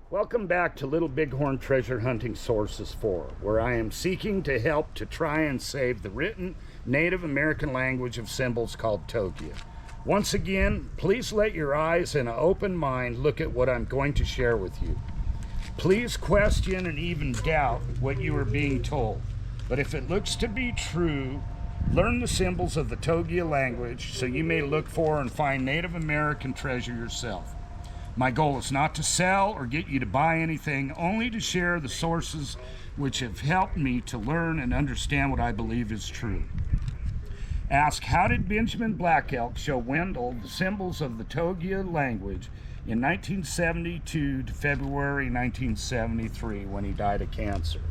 Welcome back to Little Bighorn Treasure Hunting Sources 4, where I am seeking to help to try and save the written Native American language of symbols called Togia. Once again, please let your eyes and an open mind look at what I'm going to share with you. Please question and even doubt what you are being told, but if it looks to be true, learn the symbols of the Togia language so you may look for and find Native American treasure yourself. My goal is not to sell or get you to buy anything, only to share the sources which have helped me to learn and understand what I believe is true. Ask, how did Benjamin Black Elk show Wendell the symbols of the Togia language in 1972 to February 1973 when he died of cancer?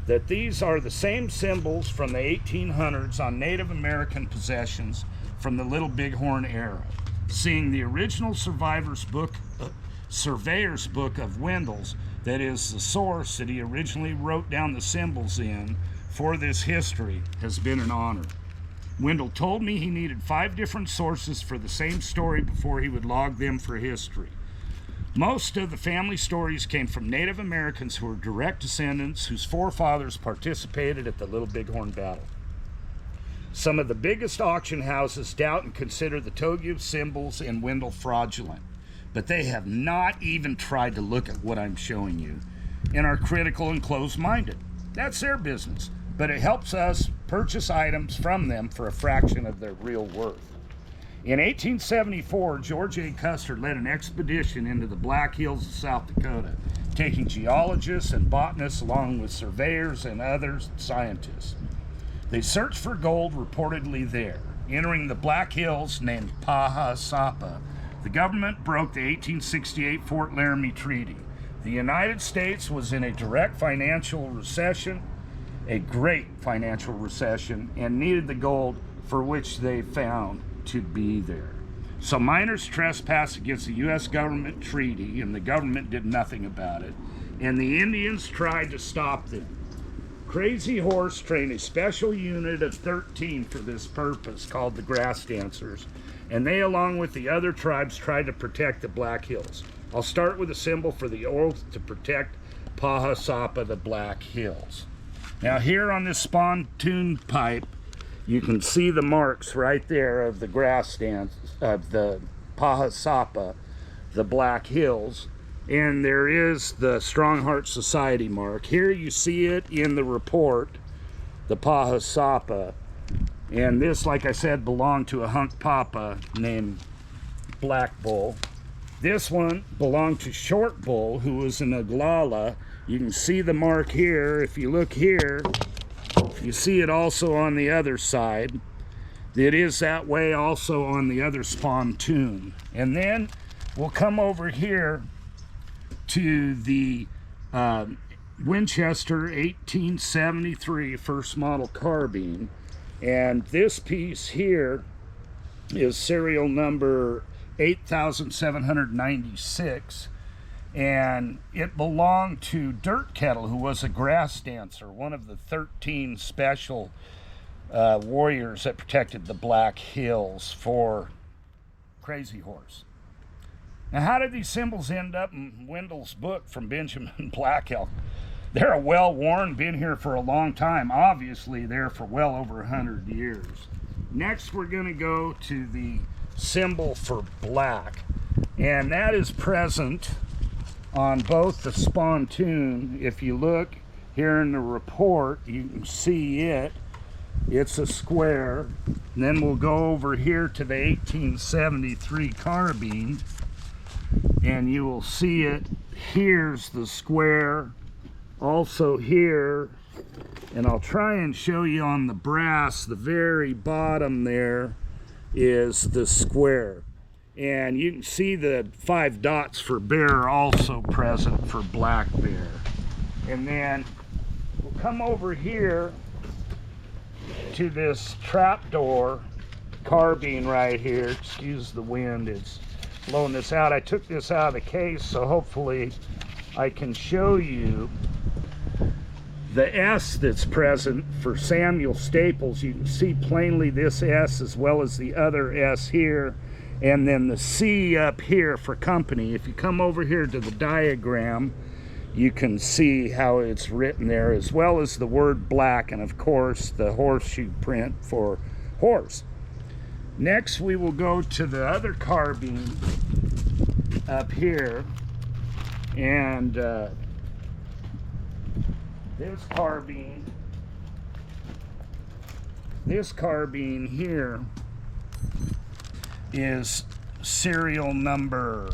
That these are the same symbols from the 1800s on Native American possessions from the Little Bighorn era. Seeing the original surveyor's book of Wendell's, that is the source that he originally wrote down the symbols in for this history, has been an honor. Wendell told me he needed 5 different sources for the same story before he would log them for history. Most of the family stories came from Native Americans who were direct descendants whose forefathers participated at the Little Bighorn battle. Some of the biggest auction houses doubt and consider the Togia symbols in Wendell fraudulent, but they have not even tried to look at what I'm showing you and are critical and closed-minded. That's their business, but it helps us purchase items from them for a fraction of their real worth. In 1874, George A. Custer led an expedition into the Black Hills of South Dakota, taking geologists and botanists along with surveyors and other scientists. They searched for gold reportedly there. Entering the Black Hills named Paha Sapa, the government broke the 1868 Fort Laramie Treaty. The United States was in a direct financial recession, a great financial recession, and needed the gold for which they found to be there. So miners trespassed against the U.S. government treaty, and the government did nothing about it, and the Indians tried to stop them. Crazy Horse trained a special unit of 13 for this purpose called the Grass Dancers, and they, along with the other tribes, tried to protect the Black Hills. I'll start with a symbol for the oath to protect Paha Sapa, the Black Hills. Now here on this pontoon pipe, you can see the marks right there of the grass dance of the Paha Sapa, the Black Hills. And there is the Strong Heart Society mark. Here you see it in the report, the Paha Sapa. And this, like I said, belonged to a hunk papa named Black Bull. This one belonged to Short Bull, who was an Oglala. You can see the mark here. If you look here, you see it also on the other side. It is that way also on the other pontoon. And then we'll come over here to the Winchester 1873 first model carbine, and this piece here is serial number 8796, and it belonged to Dirt Kettle, who was a grass dancer, one of the 13 special warriors that protected the Black Hills for Crazy Horse. Now, how did these symbols end up in Wendell's book from Benjamin Black Elk? They're a well-worn, been here for a long time, obviously there for well over 100 years. Next, we're going to go to the symbol for black, and that is present on both the spontoon. If you look here in the report, you can see it. It's a square. And then we'll go over here to the 1873 carbine, and you will see it. Here's the square, also here, and I'll try and show you on the brass, the very bottom there is the square, and you can see the 5 dots for bear also present for black bear. And then we'll come over here to this trapdoor carbine right here. Excuse the wind, it's blowing this out. I took this out of the case, so hopefully I can show you the S that's present for Samuel Staples. You can see plainly this S as well as the other S here, and then the C up here for company. If you come over here to the diagram, you can see how it's written there, as well as the word black, and of course the horseshoe print for horse. Next, we will go to the other carbine up here, and this carbine here is serial number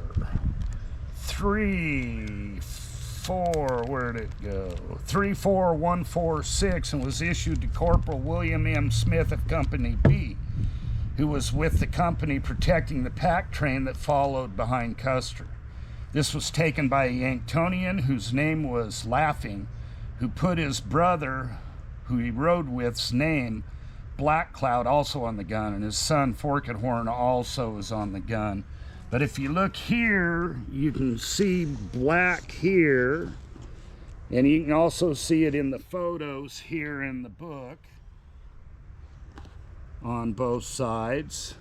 34146, and was issued to Corporal William M. Smith of Company B, who was with the company protecting the pack train that followed behind Custer. This was taken by a Yanktonian whose name was Laughing, who put his brother, who he rode with's name, Black Cloud, also on the gun, and his son Forked Horn also is on the gun. But if you look here, you can see black here, and you can also see it in the photos here in the book on both sides.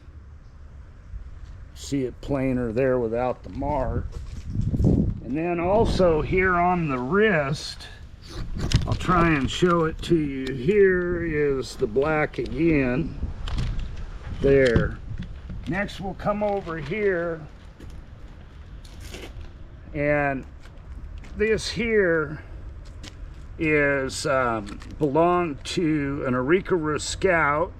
See it plainer there without the mark. And then also here on the wrist, I'll try and show it to you. Here is the black again. There. Next we'll come over here, and this here is belonged to an Aurora Scout,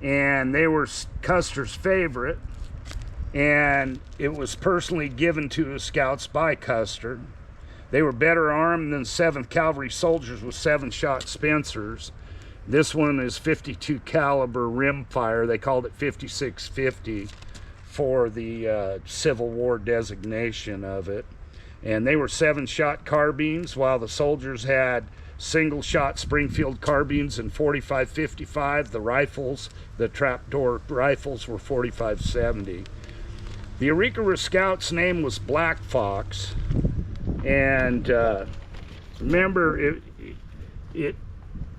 and they were Custer's favorite, and it was personally given to his scouts by Custer. They were better armed than 7th Cavalry soldiers with 7-shot Spencers. This one is 52 caliber rimfire. They called it 5650 for the Civil War designation of it. And they were 7-shot carbines, while the soldiers had single-shot Springfield carbines and 45-55. The rifles, the trapdoor rifles, were 45-70. The Aurora Scout's name was Black Fox, and remember,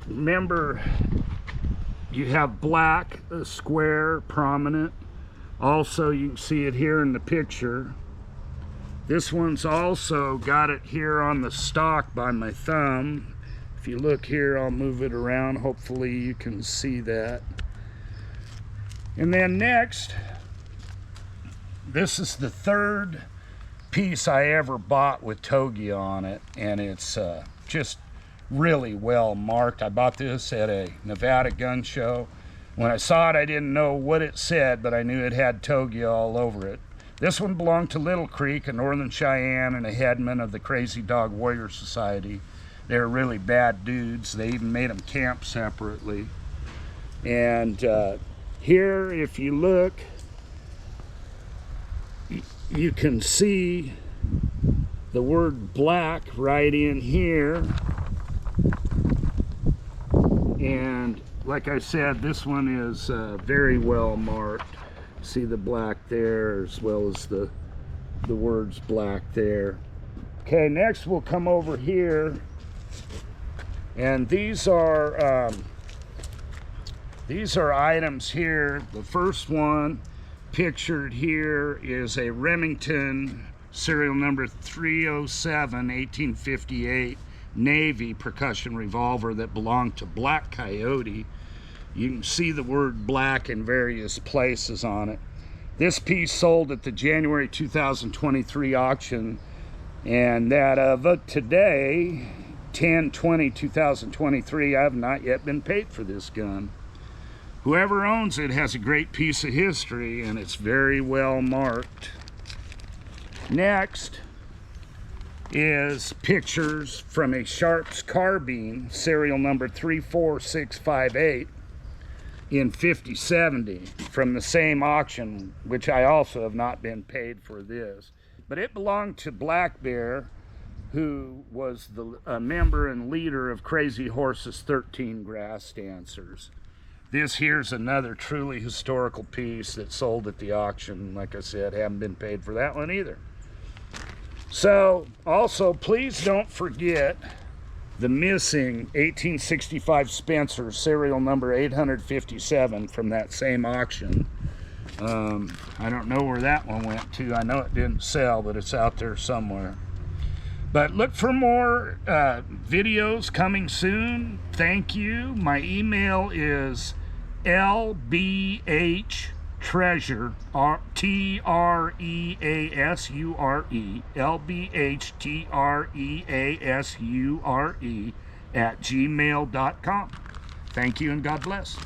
remember, you have black, a square, prominent. Also, you can see it here in the picture. This one's also got it here on the stock by my thumb. If you look here, I'll move it around. Hopefully you can see that. And then next, this is the third piece I ever bought with Togia on it, and it's just really well marked. I bought this at a Nevada gun show. When I saw it, I didn't know what it said, but I knew it had Togia all over it. This one belonged to Little Creek, a Northern Cheyenne, and a headman of the Crazy Dog Warrior Society. They were really bad dudes. They even made them camp separately. And here, if you look, you can see the word black right in here. And like I said, this one is very well marked. See the black there, as well as the words black there. Okay, next we'll come over here, and these are items here. The first one pictured here is a Remington serial number 307 1858 Navy percussion revolver that belonged to Black Coyote. You can see the word black in various places on it. This piece sold at the January 2023 auction, and that of today, 10/20/2023, I have not yet been paid for this gun. Whoever owns it has a great piece of history, and it's very well marked. Next is pictures from a Sharps carbine, serial number 34658, in 5070 from the same auction, which I also have not been paid for this. But it belonged to Black Bear, who was a member and leader of Crazy Horse's 13 Grass Dancers. This here's another truly historical piece that sold at the auction. Like I said, haven't been paid for that one either. So, also, please don't forget the missing 1865 Spencer, serial number 857 from that same auction. I don't know where that one went to. I know it didn't sell, but it's out there somewhere. But look for more videos coming soon. Thank you. My email is lbhtreasure, Treasure, lbhtreasure @gmail.com. Thank you and God bless.